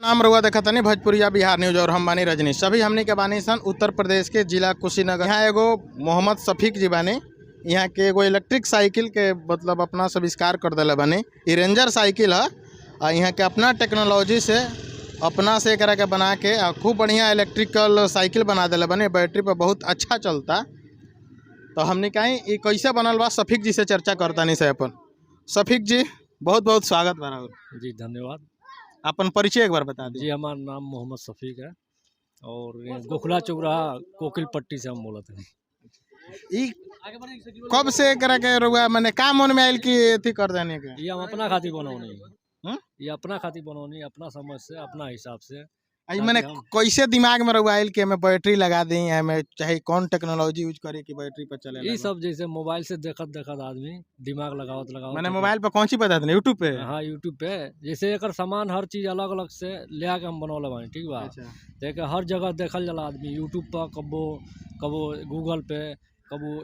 नाम रहुआ देखा तनी भोजपुरिया बिहार न्यूज और हम बानी रजनी। सभी हमनी के बानी सन उत्तर प्रदेश के जिला कुशीनगर। यहाँ एगो मोहम्मद शफीक जी बानी, यहाँ के एगो इलेक्ट्रिक साइकिल के मतलब अपना आविष्कार कर दिले बानी। ई रेंजर साइकिल है और यहाँ के अपना टेक्नोलॉजी से अपना से करा के बना के खूब बढ़िया इलेक्ट्रिकल साइकिल बना दिले बानी। बैटरी पर बहुत अच्छा चलता। तो हमने कहीं ये कैसे बनल बा शफीक जी से चर्चा करता नहीं से अपन। शफीक जी बहुत बहुत स्वागत बा। जी धन्यवाद। अपन परिचय एक बार बता दी। जी हमारा नाम मोहम्मद शफीक है और ये गोखला चौराहा कोकिल पट्टी से हम बोलते हैं। ई कब से करा के रुआ मैंने का मन में आयल कि एथी कर देने के? ये हम अपना खातिर बनौनी है, ये अपना खातिर बनौनी, अपना समझ से, अपना हिसाब से। आई मैंने कैसे दिमाग में रुआ आयल कि हमें बैटरी लगा दी है, हमें चाहे कौन टेक्नोलॉजी यूज करे कि बैटरी पर चले? ये सब जैसे मोबाइल से देखत देखत आदमी दिमाग लगावत मैंने मोबाइल पर कौन सी बता देने? यूट्यूब पे? हाँ यूट्यूब पे। जैसे एक सामान हर चीज अलग अलग से ले आके हम बनौले बानी, ठीक बा। देख हर जगह देखल जाला आदमी यूट्यूब पर, कबो कबो गूगल पे, कबो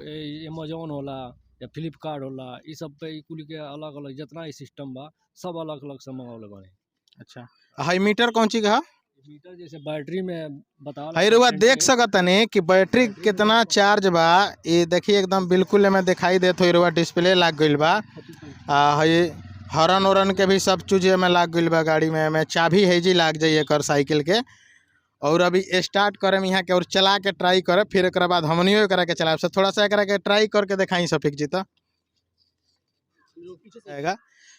अमेजोन होला या फ्लिपकार्ट होला, ये सब पे कुल के अलग अलग जितना ही सिस्टम बा सब अलग अलग से मंगौले बानी। अच्छा हाई मीटर कौन सी कहा? मीटर जैसे बैटरी में बता हाई रुआ देख सकत नहीं कि बैटरी कितना चार्ज बा। ये देखिए एकदम बिल्कुल में दिखाई देत हो। रुआ डिस्प्ले लाग गइल बा। हई हॉर्न ओरन के भी सब चीज में लाग गइल बा। गाड़ी में चाबी है जी लाग जाइए कर साइकिल के। और अभी स्टार्ट करे में यहाँ के और चला के ट्राई करे, फिर एक बाद हमनियो करा के चलाए। सब थोड़ा सा एकरा के ट्राई करके दिखाई शफीक जी तो आएगा।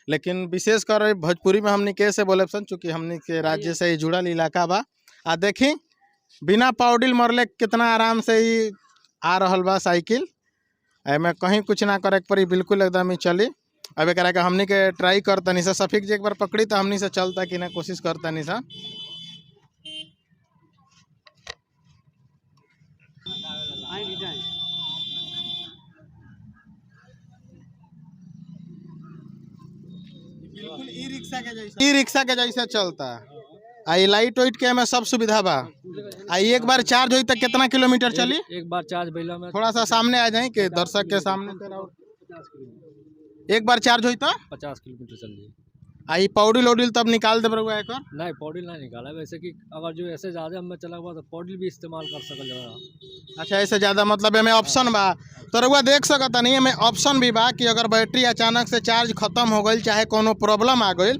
लेकिन विशेष कर भोजपुरी में हमने कैसे बोले सन, चूँकि हमने के राज्य से ही जुड़ल इलाका बा। आ देखी बिना पाउडिल मरले कितना आराम से ही आ रहल बा साइकिल। एमें कहीं कुछ ना करे पड़ी, बिल्कुल एकदम ही चली। अब एक के हमनी के ट्राई करता नहीं सा। शफीक जी एक बार पकड़ी तो हमनी से चलता कि ना कोशिश करता नहीं सा। बिल्कुल ई रिक्शा के जैसे चलता। आई लाइट वाइट के में सब सुविधा बा। आई एक बार चार्ज हुई तो कितना किलोमीटर चली? एक बार चार्ज भइला में थोड़ा सा सामने आ जाए कि दर्शक के सामने। एक बार चार्ज हुई तो 50 किलोमीटर चल रही। आई पौडिल ओडिल तब निकाल दे बरुआ एक? नहीं पौडिल नहीं निकाला। वैसे कि अगर जो ऐसे ज़्यादा हमें चला हुआ तो पौडिल भी इस्तेमाल कर सकल जा। अच्छा ऐसे ज़्यादा मतलब हमें ऑप्शन बा तो रुआ देख सकता नहीं। हमें ऑप्शन भी बा कि अगर बैटरी अचानक से चार्ज खत्म हो गई, चाहे कोनो प्रॉब्लम आ गई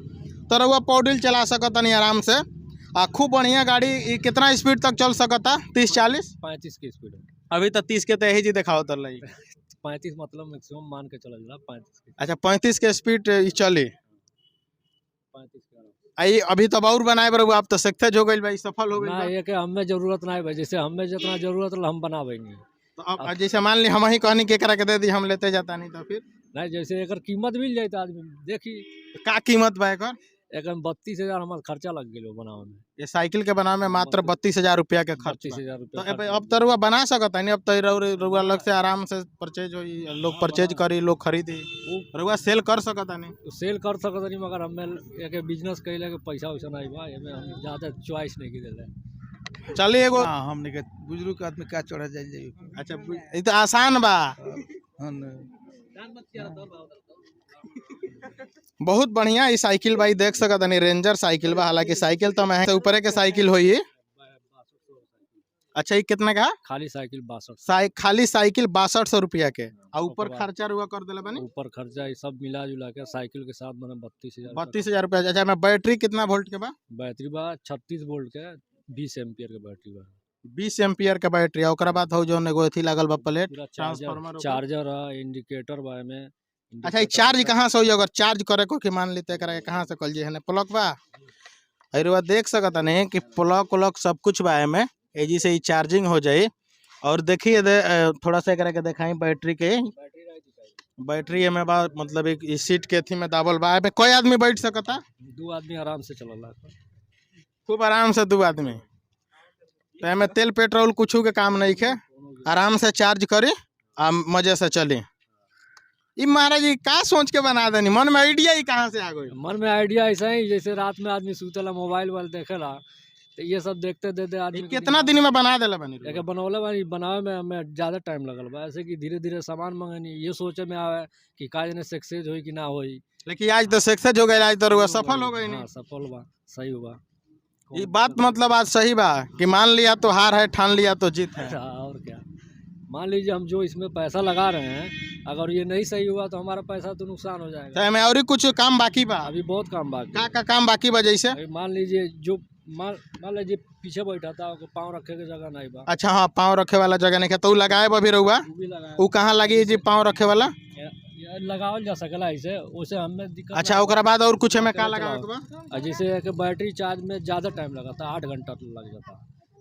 तो रुआ पौडिल चला सकता नहीं आराम से। खूब बढ़िया गाड़ी। कितना स्पीड तक चल सकता? 30-40? 35 की स्पीड। अभी तो 30 के तो यही जी दिखाओ तो रही। 35 मतलब मैक्सिमम मान के चला जा 35 की। अच्छा 35 के स्पीड चली। 35 का आई अभी तो और बनाए बर आप तो सक्सेस हो गई भाई, सफल हो गई ना। ये के हमें जरूरत ना है भाई, जैसे हमें जितना जरूरत है हम बनावेंगे। तो अब जैसे मान ली हम ही कहनी के करा के दे दी, हम लेते जाता नहीं तो फिर नहीं। जैसे एक कीमत मिल जाए तो आदमी देखी का कीमत बा एकर? एक 32,000 हमारा खर्चा लग गया बनावे में। ये साइकिल के बनावे में मात्र 32,000 रुपया के खर्च। 32,000 तो रुपया। अब तो रुआ बना सकता नहीं। अब तो रुआ अलग से आराम से परचेज हो, लोग परचेज करी, लोग खरीदी, रुआ सेल कर सकता नहीं। सेल कर सकता नहीं, मगर हमें एक बिजनेस कैले के पैसा वैसा नहीं बा। एमे हम ज्यादा चॉइस नहीं की देले। चलिए एगो हमने के बुजुर्ग आदमी का चढ़ा जाए। अच्छा ये तो आसान बा। बहुत बढ़िया ये साइकिल भाई देख सकता नहीं। रेंजर साइकिल बा। हालांकि साइकिल तो महंगा ऊपर के साइकिल हुई। अच्छा ये कितना का? खाली साइकिल 62। खाली साइकिल 6200 रुपया के। और ऊपर खर्चा रुआ कर दिला बनी? ऊपर खर्चा ये सब मिला जुला के साइकिल के साथ मैंने 32,000। 32,000 रुपया। अच्छा मैं बैटरी कितना वोल्ट के बा? बैटरी बा 36 वोल्ट के, 20 एम्पियर के बैटरी बा। 20 एम्पियर के बैटरी। और बाद हो जो एगो एथी लागल बा प्लेट ट्रांसफार्मर, चार्जर है, इंडिकेटर बा में। अच्छा ये चार्ज कहाँ से हो? अगर चार्ज करे को कि मान लेते करा कहाँ से कल जी प्लग बा? अरे देख सकता नहीं कि प्लग उलग सब कुछ बा में। एजी से ही चार्जिंग हो जाए। और देखिए थोड़ा सा करके दिखाई बैटरी के। बैटरी में बा मतलब एक सीट के थी में दाबल बा। में कोई आदमी बैठ सकता? 2 आदमी आराम से चलला, खूब आराम से 2 आदमी। तो में तेल पेट्रोल कुछ के काम नहीं है। आराम से चार्ज करी आ मजे से चली। ये महाराज जी का सोच के बना देनी? मन में आइडिया ही कहाँ से आ गई? मन में आइडिया ऐसा ही जैसे रात में आदमी सुतेला मोबाइल वाल देखेला तो ये सब देखते देखते आदमी कितना दिन में बना देला बनी? एक बनौले बानी। बनावे में हमें ज़्यादा टाइम लगल बा। ऐसे कि धीरे धीरे सामान मंगनी, ये सोचे में आवे कि का जने सक्सेस होई कि ना होई। लेकिन आज तो सक्सेस हो गई, आज तो रुआ सफल हो गई। हाँ सफल बा, सही हुआ। ये बात मतलब आज सही बा कि मान लिया तो हार है, ठान लिया तो जीत है। और क्या, मान लीजिए हम जो इसमें पैसा लगा रहे हैं, अगर ये नहीं सही हुआ तो हमारा पैसा तो नुकसान हो जाएगा। चाहे में और ही कुछ काम बाकी बा, अभी बहुत काम बाकी का काम बाकी बा जैसे? अभी मान लीजिए जो मान लीजिए पीछे बैठा था, उसको पाँव रखे के जगह नहीं बा, अच्छा हाँ, पाँव रखे वाला जगह नहीं है तो उ लगाए अभी रहुआ, वो भी लगाया। वो कहाँ लगी जी पाँव रखे वाला? ये लगावल जा सकेला ऐसे, उसे हमें दिक्कत अच्छा, नहीं ओकरा बाद और कुछ में होता। का लगावे के बा? और जैसे है कि बैटरी चार्ज में ज़्यादा टाइम लगा था, 8 घंटा तो लग जाता,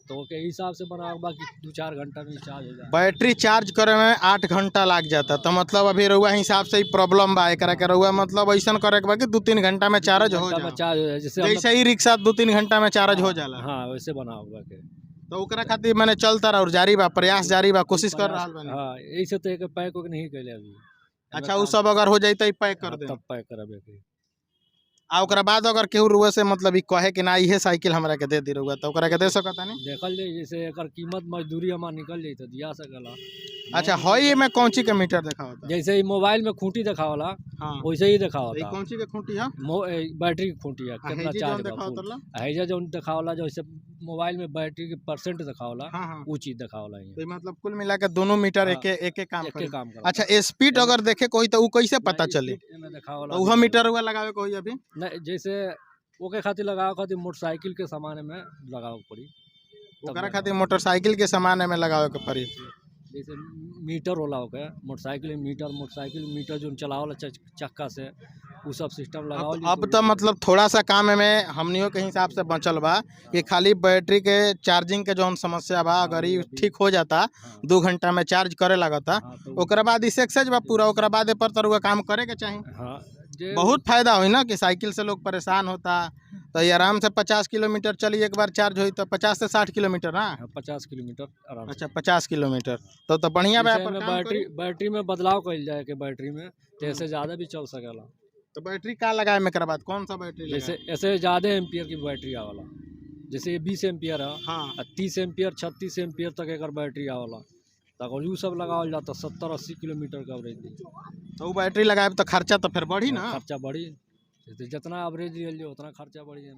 तो के हिसाब से बना होगा कि 2-4 घंटा में चार्ज हो जाए। बैटरी चार्ज करे में 8 घंटा लग जाता, तो मतलब अभी रहुआ हिसाब से ही प्रॉब्लम बा एकरा के, रहुआ मतलब ऐसा करे के बा कि 2-3 घंटा में चार्ज हो घंटा में जाए, चार्ज हो जाए, जैसे जैसे ही रिक्शा 2-3 घंटा में चार्ज हो जाला। हाँ वैसे बना होगा के। तो ओकरा खातिर मैंने चलता रहा और जारी बा, प्रयास जारी बा, कोशिश कर रहा बानी। हाँ ऐसे तो एक पैक उक नहीं कैले अभी। अच्छा, उ सब अगर हो जाई तो पैक कर दे, तब पैक करबे के। आ ओकरा बाद अगर केहू रुआ से मतलब ई कहे कि ना इहे साइकिल हमरा के दे दी रहुआ, तो ओकरा के दे सकता नहीं? देखल जाए जैसे एकर कीमत मजदूरी हमार निकल जाई तो दिया सकेला। अच्छा, हई में कौन ची के मीटर देखा होता? जैसे ही मोबाइल में खूंटी दिखावला हाँ, वैसे ही दिखा ई होता, कौन ची के खूंटी है? बैटरी की खूंटी है, कितना हेजी चार्ज जोन देखा होता ला? हैजा जो दिखावला, जैसे मोबाइल में बैटरी के परसेंट दिखावला हाँ हाँ, वो चीज दिखावला तो ई मतलब कुल मिला के दोनों मीटर हाँ, एक काम एक करे। काम कर। अच्छा, स्पीड अगर देखे कोई तो उ कैसे पता चली? दिखावला उहो मीटर हुआ लगावे कोई अभी? नहीं, जैसे ओके खातिर लगाओ खातिर मोटरसाइकिल के सामान में लगाओ पड़ी, ओकरा खातिर मोटरसाइकिल के सामान में लगावे के पड़ी। जैसे मीटर होला ओके, मोटरसाइकिल मीटर जो चलावला चक्का से, वो सब सिस्टम लगाओ। अब तो मतलब थोड़ा सा काम में हमनियों के हिसाब से बचल बा कि खाली बैटरी के चार्जिंग के जौन समस्या बा, अगर ये ठीक हो जाता 2 घंटा में चार्ज करे लगता, ओकरा बाद इसे एक्सेज बा पूरा, ओकरा बाद पर तरुआ काम करे के चाहिए। हाँ बहुत फायदा हुई ना कि साइकिल से लोग परेशान होता, तो ये आराम से 50 किलोमीटर चली एक बार चार्ज हुई तो 50 से 60 किलोमीटर ना? 50 किलोमीटर आराम से। अच्छा, 50 किलोमीटर तो बढ़िया बा। जैसे में बैटरी में बदलाव कइल जाए कि बैटरी में जैसे ज़्यादा भी चल सकेला। तो बैटरी का लगाए में बाद कौन सा बैटरी जैसे ऐसे ज़्यादा एम्पियर की बैटरी आवाला, जैसे 20 एम्पियर है, हाँ, 30 एम्पियर 36 एम्पियर तक एक बैटरी आवाला, तो अगर यू सब लगावल जाता 70-80 किलोमीटर का एवरेज दी, तो बैटरी लगाए तो खर्चा तो फिर बढ़ी ना? खर्चा बढ़ी, जितना एवरेज लिया उतना खर्चा बढ़ी है।